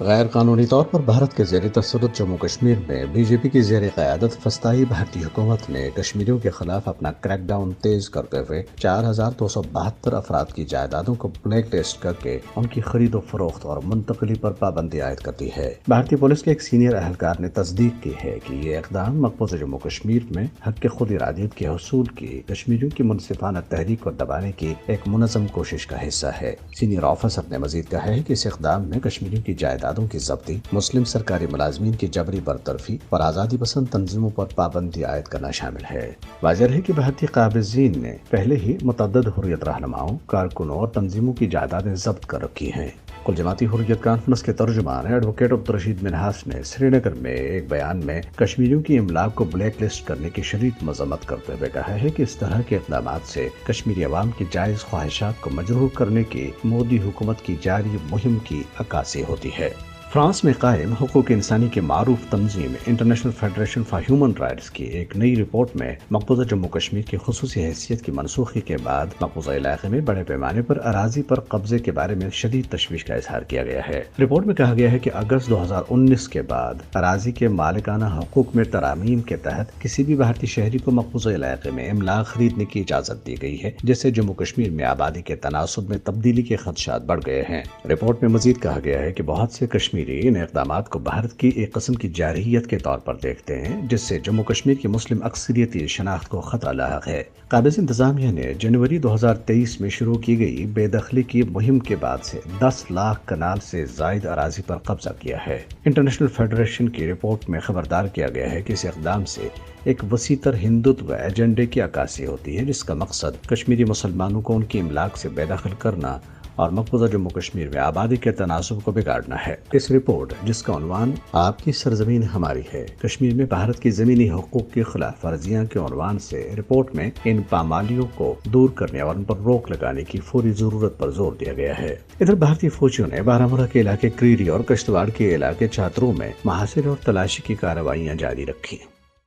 غیر قانونی طور پر بھارت کے زیر تسلط جموں کشمیر میں بی جے پی کی زیر قیادت وسطائی بھارتی حکومت نے کشمیریوں کے خلاف اپنا کریک ڈاؤن تیز کرتے ہوئے 4272 افراد کی جائیدادوں کو بلیک لسٹ کر کے ان کی خرید و فروخت اور منتقلی پر پابندی عائد کر دی ہے۔ بھارتی پولیس کے ایک سینئر اہلکار نے تصدیق کی ہے کہ یہ اقدام مقبوضہ جموں کشمیر میں حق خود ارادیت کے حصول کی کشمیریوں کی منصفانہ تحریک کو دبانے کی ایک منظم کوشش کا حصہ ہے۔ سینئر آفیسر نے مزید کہا ہے کہ اس اقدام میں کشمیریوں کی جائیدادوں کی ضبطی، مسلم سرکاری ملازمین کی جبری برطرفی اور آزادی پسند تنظیموں پر پابندی عائد کرنا شامل ہے۔ واضح ہے کہ بھارتی قابضین نے پہلے ہی متعدد حریت رہنماؤں، کارکنوں اور تنظیموں کی جائیدادیں ضبط کر رکھی ہیں۔ کل جماعتی حریت کانفرنس کے ترجمان ایڈوکیٹ عبدالرشید منہاس نے سری نگر میں ایک بیان میں کشمیریوں کی املاک کو بلیک لسٹ کرنے کی شدید مذمت کرتے ہوئے کہا ہے کہ اس طرح کے اقدامات سے کشمیری عوام کی جائز خواہشات کو مجروح کرنے کی مودی حکومت کی جاری مہم کی عکاسی ہوتی ہے۔ فرانس میں قائم حقوق انسانی کی معروف تنظیم international federation for human rights کی ایک نئی رپورٹ میں مقبوضہ جموں کشمیر کی خصوصی حیثیت کی منسوخی کے بعد مقبوضہ علاقے میں بڑے پیمانے پر اراضی پر قبضے کے بارے میں شدید تشویش کا اظہار کیا گیا ہے۔ رپورٹ میں کہا گیا ہے کہ اگست 2019 کے بعد اراضی کے مالکانہ حقوق میں ترامیم کے تحت کسی بھی بھارتی شہری کو مقبوضہ علاقے میں املاک خریدنے کی اجازت دی گئی ہے، جس سے جموں کشمیر میں آبادی کے تناسب میں تبدیلی کے خدشات بڑھ گئے ہیں۔ رپورٹ میں مزید کہا گیا ہے کہ بہت سے کشمیری ان اقدامات کو بھارت کی ایک قسم کی جارحیت کے طور پر دیکھتے ہیں، جس سے جموں کشمیر کی مسلم اکثریتی شناخت کو خطرہ لاحق ہے۔ قابض انتظامیہ نے جنوری 2023 میں شروع کی گئی بے دخلی کی مہم کے بعد سے 10 لاکھ کنال سے زائد اراضی پر قبضہ کیا ہے۔ انٹرنیشنل فیڈریشن کی رپورٹ میں خبردار کیا گیا ہے کہ اس اقدام سے ایک وسیع تر ہندوتو ایجنڈے کی عکاسی ہوتی ہے، جس کا مقصد کشمیری مسلمانوں کو ان کی املاک سے بے دخل کرنا اور مقبوضہ جموں کشمیر میں آبادی کے تناسب کو بگاڑنا ہے۔ اس رپورٹ، جس کا عنوان آپ کی سرزمین ہماری ہے، کشمیر میں بھارت کی زمینی حقوق کی خلاف ورزیاں کے عنوان سے رپورٹ میں ان پامالیوں کو دور کرنے اور ان پر روک لگانے کی فوری ضرورت پر زور دیا گیا ہے۔ ادھر بھارتی فوجیوں نے بارامولہ کے علاقے کریری اور کشتواڑ کے علاقے چاتروں میں محاصرے اور تلاشی کی کارروائیاں جاری رکھی۔